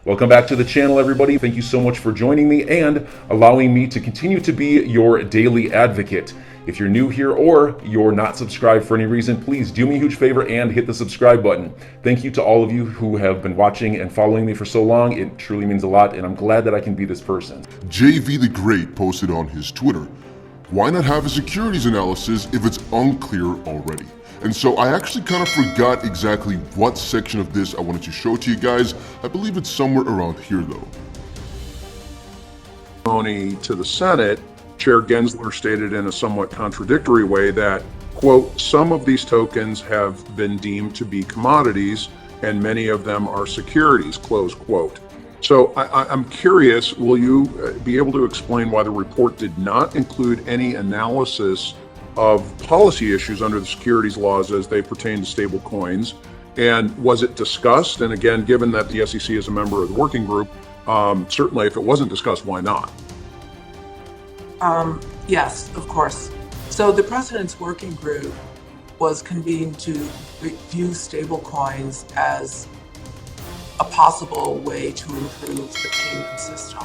Welcome back to the channel, everybody. Thank you so much for joining me and allowing me to continue to be your daily advocate. If you're new here or you're not subscribed for any reason, please do me a huge favor and hit the subscribe button. Thank you to all of you who have been watching and following me for so long. It truly means a lot, and I'm glad that I can be this person. JV the Great posted on his Twitter, "Why not have a securities analysis if it's unclear already?" And so I actually kind of forgot exactly what section of this I wanted to show to you guys. I believe it's somewhere around here though. To the Senate, Chair Gensler stated in a somewhat contradictory way that, quote, "some of these tokens have been deemed to be commodities and many of them are securities," close quote. So I'm curious, will you be able to explain why the report did not include any analysis of policy issues under the securities laws as they pertain to stable coins? And was it discussed? And again, given that the SEC is a member of the working group, certainly if it wasn't discussed, why not? Yes, of course. So the President's working group was convened to review stable coins as a possible way to improve the payment system.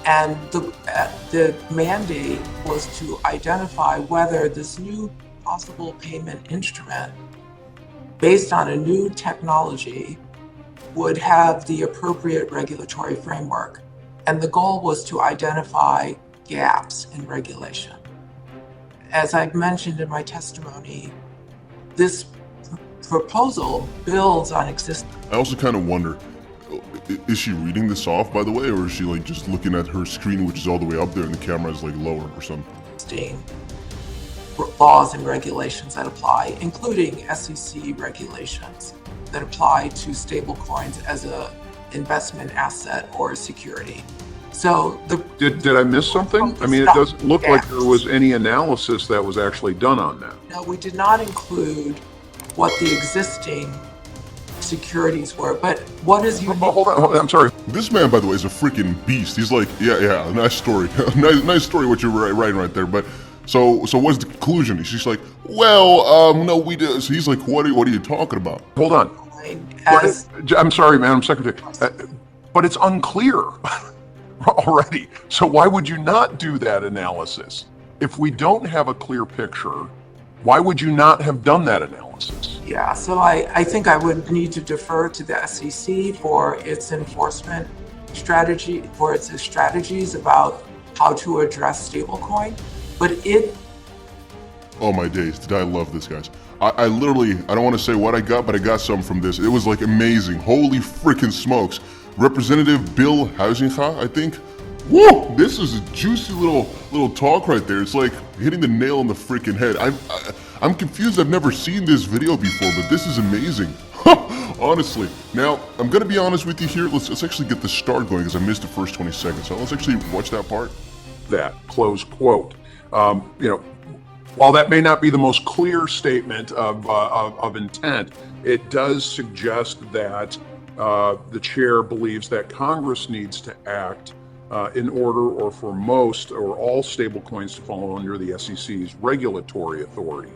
And the mandate was to identify whether this new possible payment instrument, based on a new technology, would have the appropriate regulatory framework. And the goal was to identify gaps in regulation. As I've mentioned in my testimony, this proposal builds on existing. I also kind of wonder, is she reading this off, by the way, or is she like just looking at her screen, which is all the way up there and the camera is like lower or something? Laws and regulations that apply, including SEC regulations that apply to stable coins as a investment asset or a security. So Did I miss something? I mean, it doesn't look like there was any analysis that was actually done on that. No, we did not include what the existing securities were, but what is unique? Hold on, I'm sorry. This man, by the way, is a freaking beast. He's like, yeah, nice story. nice story what you're writing right there. But so what's the conclusion? She's like, well, no, we did. So he's like, what are you talking about? Hold on. I'm sorry, Madam Secretary, but it's unclear already. So why would you not do that analysis? If we don't have a clear picture, why would you not have done that analysis? Yeah, so I think I would need to defer to the SEC for its enforcement strategy, for its strategies about how to address stablecoin. But oh my days, did I love this, guys. I literally, I don't want to say what I got, but I got some from this. It was like amazing. Holy freaking smokes. Representative Bill Huizinga, I think. Whoa, this is a juicy little talk right there. It's like hitting the nail on the freaking head. I'm confused. I've never seen this video before, but this is amazing. Honestly. Now, I'm gonna be honest with you here. Let's actually get the start going because I missed the first 20 seconds. So let's actually watch that part. That close quote. While that may not be the most clear statement of intent, it does suggest that the chair believes that Congress needs to act in order or for most or all stablecoins to fall under the SEC's regulatory authority.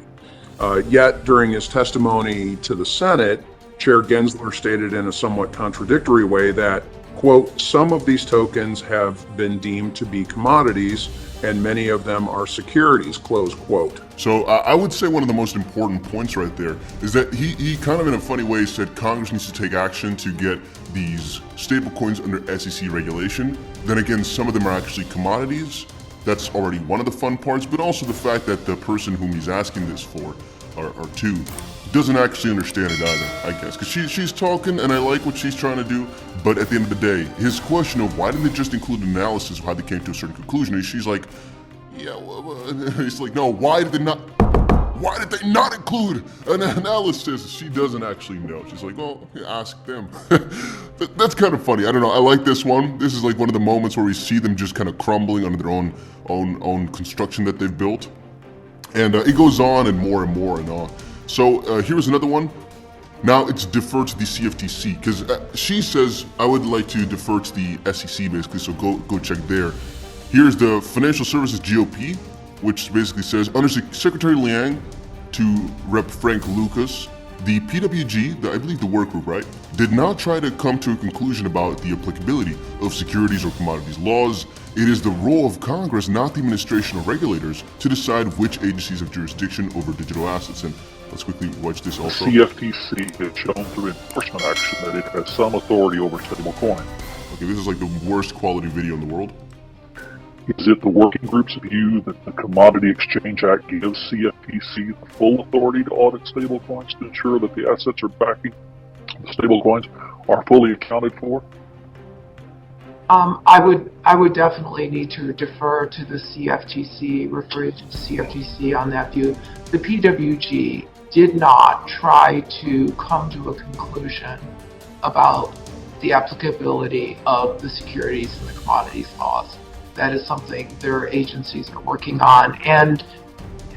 Yet, during his testimony to the Senate, Chair Gensler stated in a somewhat contradictory way that, quote, "some of these tokens have been deemed to be commodities and many of them are securities," close quote. So I would say one of the most important points right there is that he kind of in a funny way said Congress needs to take action to get these stablecoins under SEC regulation. Then again, some of them are actually commodities. That's already one of the fun parts, but also the fact that the person whom he's asking this for, or to, doesn't actually understand it either, I guess. Because she's talking, and I like what she's trying to do, but at the end of the day, his question of why didn't they just include an analysis of how they came to a certain conclusion, and she's like, yeah, well, he's like, no, why did they not include an analysis? She doesn't actually know. She's like, well, ask them. That's kind of funny. I don't know. I like this one. This is like one of the moments where we see them just kind of crumbling under their own construction that they've built. And it goes on and more and on. So here's another one. Now it's defer to the CFTC because she says I would like to defer to the SEC basically. So go check there. Here's the Financial Services GOP, which basically says under Secretary Liang to Rep. Frank Lucas, the PWG, I believe the work group, right, did not try to come to a conclusion about the applicability of securities or commodities laws. It is the role of Congress, not the administration or regulators, to decide which agencies have jurisdiction over digital assets. And let's quickly watch this also. CFTC has shown through enforcement action that it has some authority over stablecoin. Okay, this is like the worst quality video in the world. Is it the working group's view that the Commodity Exchange Act gives CFTC the full authority to audit stablecoins to ensure that the assets are backing the stablecoins are fully accounted for? I would definitely need to defer to the CFTC, refer to the CFTC on that view. The PWG did not try to come to a conclusion about the applicability of the securities and the commodities laws. That is something their agencies are working on, and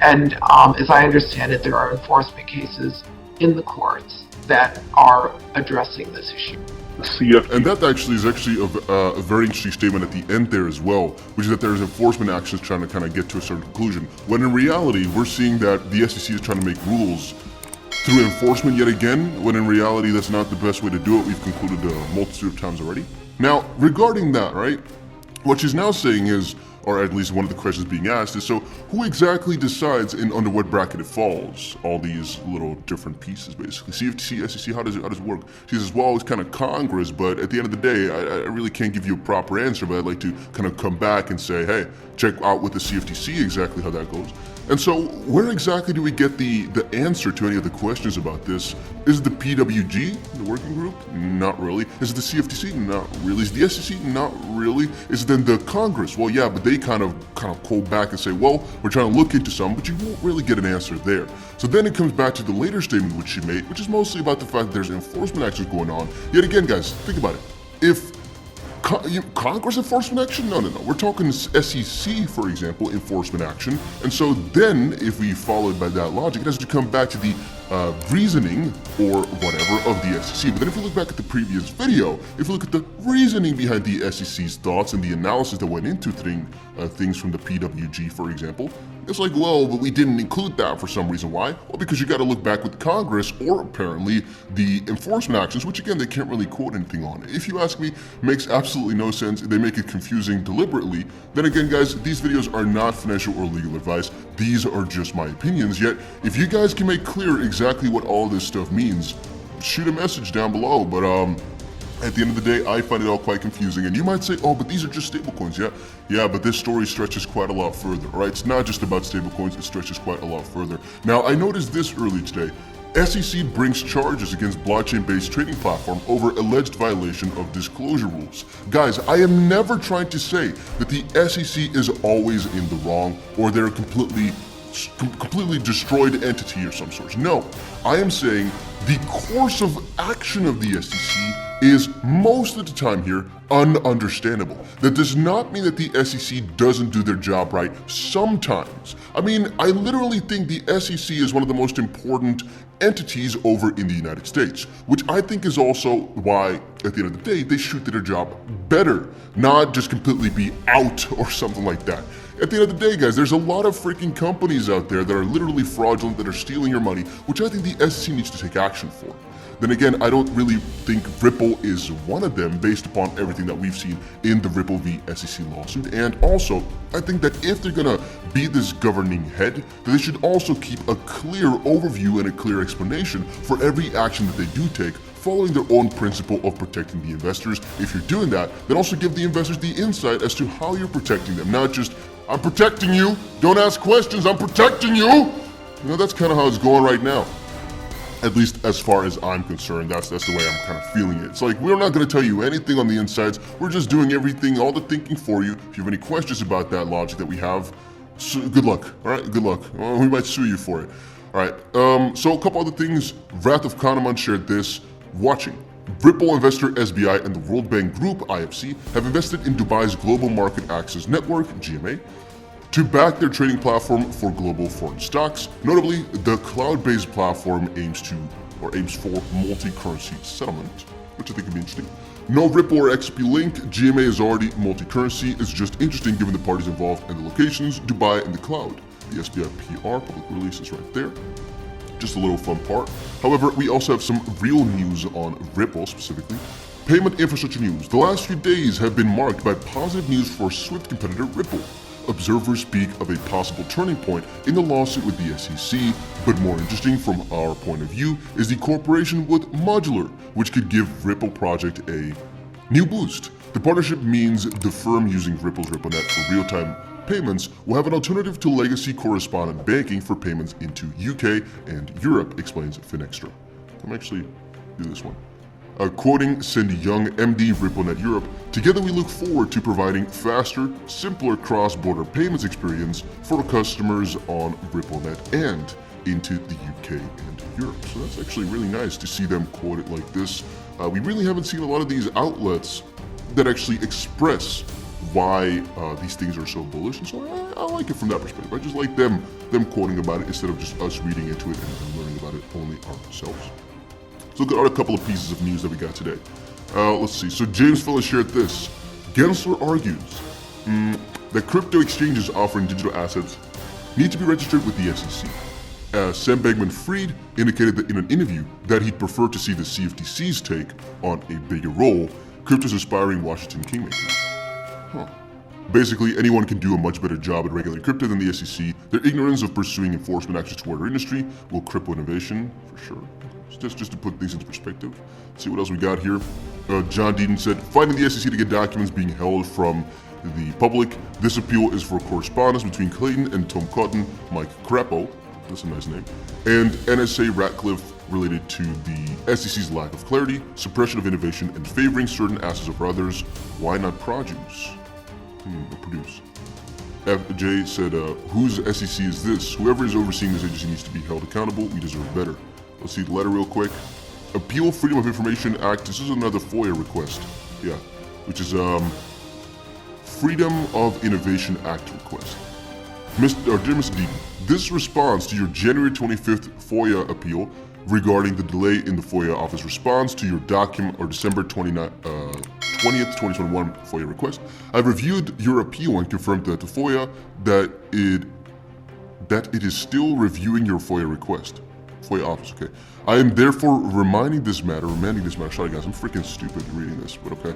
as I understand it, there are enforcement cases in the courts that are addressing this issue. And that actually is a very interesting statement at the end there as well, which is that there's enforcement actions trying to kind of get to a certain conclusion, when in reality we're seeing that the SEC is trying to make rules through enforcement yet again, when in reality that's not the best way to do it. We've concluded a multitude of times already. Now, regarding that, right, what she's now saying is, or at least one of the questions being asked is, so who exactly decides under what bracket it falls? All these little different pieces, basically. CFTC, SEC, how does it work? She says, well, it's kind of Congress, but at the end of the day, I really can't give you a proper answer, but I'd like to kind of come back and say, hey, check out with the CFTC exactly how that goes. And so where exactly do we get the answer to any of the questions about this? Is it the PWG, the working group? Not really. Is it the CFTC? Not really. Is it the SEC? Not really. Is it then the Congress? Well, yeah, but they kind of pull back and say, well, we're trying to look into some, but you won't really get an answer there. So then it comes back to the later statement which she made, which is mostly about the fact that there's enforcement actions going on. Yet again, guys, think about it. If Congress enforcement action? No. We're talking SEC, for example, enforcement action. And so then, if we follow it by that logic, it has to come back to the reasoning or whatever of the SEC. But then if we look back at the previous video, if we look at the reasoning behind the SEC's thoughts and the analysis that went into things from the PWG, for example, it's like, well, but we didn't include that for some reason. Why? Well, because you got to look back with Congress or apparently the enforcement actions, which again, they can't really quote anything on. If you ask me, makes absolutely no sense. They make it confusing deliberately. Then again, guys, these videos are not financial or legal advice. These are just my opinions. Yet, if you guys can make clear exactly what all this stuff means, shoot a message down below. But at the end of the day, I find it all quite confusing. And you might say, oh, but these are just stablecoins. Yeah, but this story stretches quite a lot further, right? It's not just about stablecoins, it stretches quite a lot further. Now, I noticed this early today. SEC brings charges against blockchain-based trading platform over alleged violation of disclosure rules. Guys, I am never trying to say that the SEC is always in the wrong or they're a completely destroyed entity or some sort. No, I am saying the course of action of the SEC is most of the time here ununderstandable. That does not mean that the SEC doesn't do their job right sometimes. I mean, I literally think the SEC is one of the most important entities over in the United States, which I think is also why, at the end of the day, they should do their job better, not just completely be out or something like that. At the end of the day, guys, there's a lot of freaking companies out there that are literally fraudulent, that are stealing your money, which I think the SEC needs to take action for. Then again, I don't really think Ripple is one of them based upon everything that we've seen in the Ripple v. SEC lawsuit. And also, I think that if they're gonna be this governing head, that they should also keep a clear overview and a clear explanation for every action that they do take, following their own principle of protecting the investors. If you're doing that, then also give the investors the insight as to how you're protecting them, not just, I'm protecting you, don't ask questions, I'm protecting you. You know, that's kind of how it's going right now. At least as far as I'm concerned, that's the way I'm kind of feeling it. It's like, we're not going to tell you anything on the insides. We're just doing everything, all the thinking for you. If you have any questions about that logic that we have, so good luck. All right, good luck. We might sue you for it. All right. So a couple other things. Wrath of Kahneman shared this. Watching. Ripple investor SBI and the World Bank Group IFC have invested in Dubai's Global Market Access Network (GMA) to back their trading platform for global foreign stocks. Notably, the cloud-based platform aims for multi-currency settlement, which I think could be interesting. No Ripple or XRP link, GMA is already multi-currency. It's just interesting given the parties involved and the locations, Dubai and the cloud. The SBI PR public release is right there. Just a little fun part. However, we also have some real news on Ripple specifically. Payment infrastructure news. The last few days have been marked by positive news for Swift competitor Ripple. Observers speak of a possible turning point in the lawsuit with the SEC, but more interesting from our point of view is the cooperation with Modular, which could give Ripple project a new boost. The partnership means the firm using Ripple's RippleNet for real-time payments will have an alternative to legacy correspondent banking for payments into UK and Europe, explains Finextra. I'm actually do this one. Quoting Cindy Young, MD, RippleNet Europe, together we look forward to providing faster, simpler cross-border payments experience for customers on RippleNet and into the UK and Europe. So that's actually really nice to see them quote it like this. We really haven't seen a lot of these outlets that actually express why these things are so bullish, and so I like it from that perspective. I just like them quoting about it instead of just us reading into it and learning about it only ourselves. So look at a couple of pieces of news that we got today. Let's see. So James Fellows shared this. Gensler argues that crypto exchanges offering digital assets need to be registered with the SEC. Sam Bankman-Fried indicated that in an interview that he'd prefer to see the CFTC's take on a bigger role, crypto's aspiring Washington kingmaker. Basically, anyone can do a much better job at regulating crypto than the SEC. Their ignorance of pursuing enforcement actions toward our industry will cripple innovation, for sure. Just to put things into perspective. Let's see what else we got here. John Deaton said, fighting the SEC to get documents being held from the public. This appeal is for correspondence between Clayton and Tom Cotton, Mike Crapo, that's a nice name, and NSA Ratcliffe related to the SEC's lack of clarity, suppression of innovation, and favoring certain assets over others. Why not produce? Produce. FJ said, whose SEC is this? Whoever is overseeing this agency needs to be held accountable. We deserve better. Let's see the letter real quick. Appeal Freedom of Information Act. This is another FOIA request. Yeah, which is Freedom of Innovation Act request. Dear Mr. Deaton, this response to your January 25th FOIA appeal regarding the delay in the FOIA office response to your document or December 20th, 2021 FOIA request. I've reviewed your appeal and confirmed that the FOIA that it is still reviewing your FOIA request. FOIA office, okay. I am therefore remanding this matter, sorry guys, I'm freaking stupid reading this, but okay,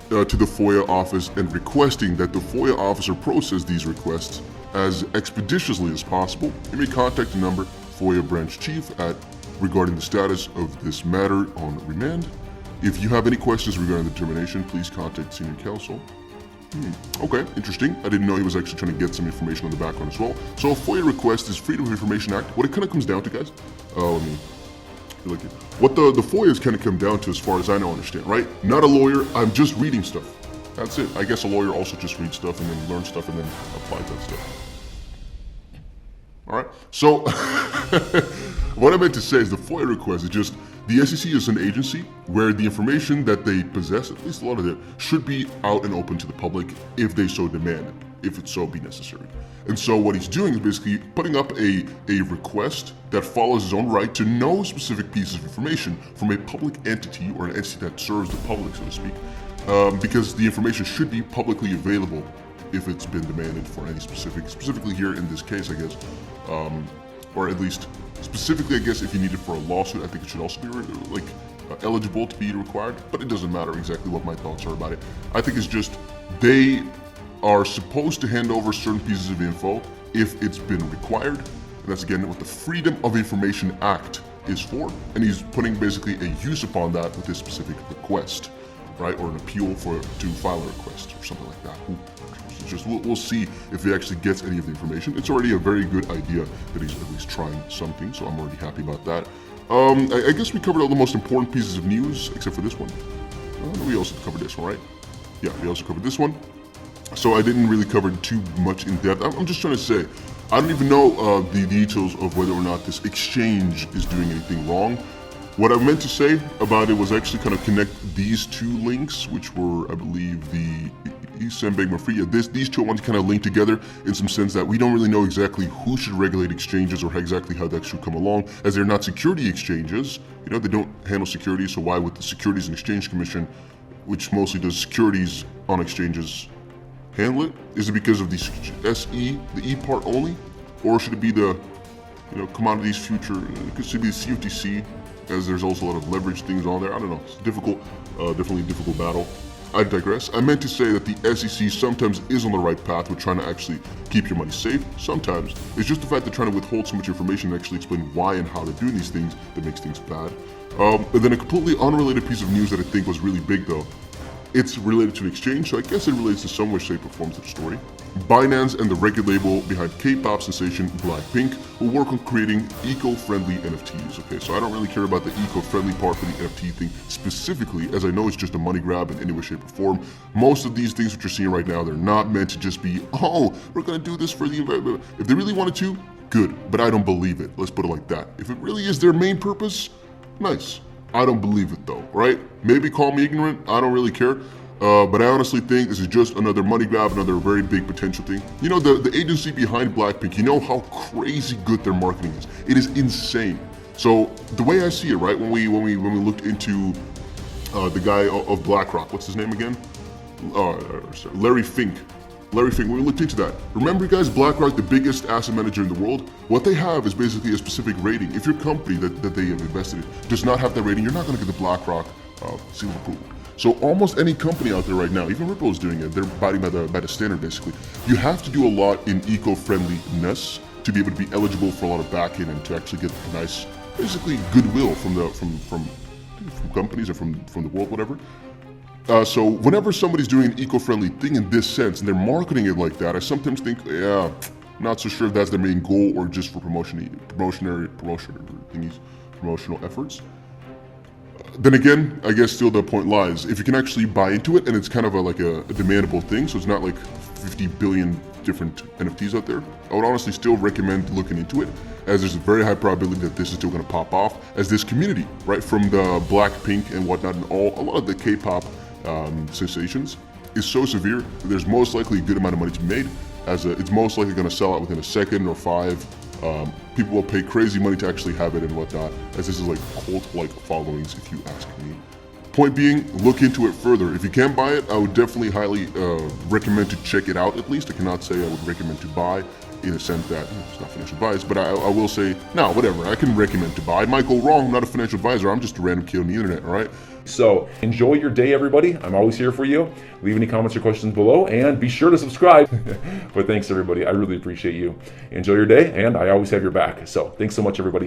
to the FOIA office and requesting that the FOIA officer process these requests as expeditiously as possible. You may contact the number FOIA branch chief regarding the status of this matter on remand. If you have any questions regarding the determination, please contact senior counsel. Okay, interesting. I didn't know he was actually trying to get some information on the background as well. So a FOIA request is Freedom of Information Act. What it kind of comes down to, guys, what the FOIA is kind of come down to, as far as I know, understand, right? Not a lawyer. I'm just reading stuff. That's it. I guess a lawyer also just reads stuff and then learns stuff and then applies that stuff. All right. So what I meant to say is the FOIA request is just the SEC is an agency where the information that they possess, at least a lot of it, should be out and open to the public if they so demand it, if it so be necessary. And so what he's doing is basically putting up a request that follows his own right to know specific pieces of information from a public entity or an entity that serves the public, so to speak, because the information should be publicly available if it's been demanded for any specifically here in this case, I guess, or at least specifically, I guess, if you need it for a lawsuit, I think it should also be eligible to be required, but it doesn't matter exactly what my thoughts are about it. I think it's just they are supposed to hand over certain pieces of info if it's been required, and that's again what the Freedom of Information Act is for, and he's putting basically a use upon that with this specific request, right, or an appeal to file a request or something like that. We'll see if he actually gets any of the information. It's already a very good idea that he's at least trying something, so I'm already happy about that. I guess we covered all the most important pieces of news, except for this one. We also covered this one, right? Yeah, we also covered this one. So I didn't really cover too much in depth. I'm just trying to say, I don't even know the details of whether or not this exchange is doing anything wrong. What I meant to say about it was actually kind of connect these two links, which were, I believe, the Sam Bankman-Fried. These two ones kind of link together in some sense that we don't really know exactly who should regulate exchanges or exactly how that should come along, as they're not security exchanges. You know, they don't handle security, so why would the Securities and Exchange Commission, which mostly does securities on exchanges, handle it? Is it because of the SE, the E part only? Or should it be the commodities future. It could be CFTC, as there's also a lot of leverage things on there. I don't know. It's difficult, definitely a difficult battle. I digress. I meant to say that the SEC sometimes is on the right path with trying to actually keep your money safe. Sometimes it's just the fact they're trying to withhold so much information and actually explain why and how they're doing these things that makes things bad. And then a completely unrelated piece of news that I think was really big though. It's related to an exchange, so I guess it relates to some way, shape, or form to the story. Binance and the record label behind K-pop sensation Blackpink will work on creating eco-friendly NFTs. Okay, so I don't really care about the eco-friendly part for the NFT thing specifically, as I know it's just a money grab in any way, shape, or form. Most of these things that you're seeing right now, they're not meant to just be, oh, we're gonna do this for the environment. If they really wanted to, good, but I don't believe it. Let's put it like that. If it really is their main purpose, nice. I don't believe it though, right? Maybe call me ignorant, I don't really care. But I honestly think this is just another money grab, another very big potential thing. You know, the agency behind Blackpink, you know how crazy good their marketing is. It is insane. So the way I see it, right, when we looked into the guy of BlackRock, what's his name again? Larry Fink. Larry Fink, when we looked into that. Remember guys, BlackRock, the biggest asset manager in the world, what they have is basically a specific rating. If your company that they have invested in does not have that rating, you're not gonna get the BlackRock seal of approval. So almost any company out there right now, even Ripple is doing it, they're abiding by the standard basically. You have to do a lot in eco-friendliness to be able to be eligible for a lot of backing and to actually get a nice, basically goodwill from companies or from the world, whatever. So whenever somebody's doing an eco-friendly thing in this sense and they're marketing it like that, I sometimes think, yeah, not so sure if that's their main goal or just for promotional efforts. Then again, I guess still the point lies. If you can actually buy into it and it's kind of like a demandable thing, so it's not like 50 billion different NFTs out there, I would honestly still recommend looking into it, as there's a very high probability that this is still going to pop off, as this community, right, from the Blackpink and whatnot and a lot of the K-pop sensations is so severe that there's most likely a good amount of money to be made, as it's most likely going to sell out within a second or 5. People will pay crazy money to actually have it and whatnot, as this is like cult-like followings, if you ask me. Point being, look into it further. If you can't buy it, I would definitely highly recommend to check it out at least. I cannot say I would recommend to buy in a sense that it's not financial advice, but I will say, no, whatever, I can recommend to buy. It might go wrong, I'm not a financial advisor, I'm just a random kid on the internet, all right? So enjoy your day, everybody. I'm always here for you. Leave any comments or questions below and be sure to subscribe. But thanks, everybody. I really appreciate you. Enjoy your day, and I always have your back. So thanks so much, everybody.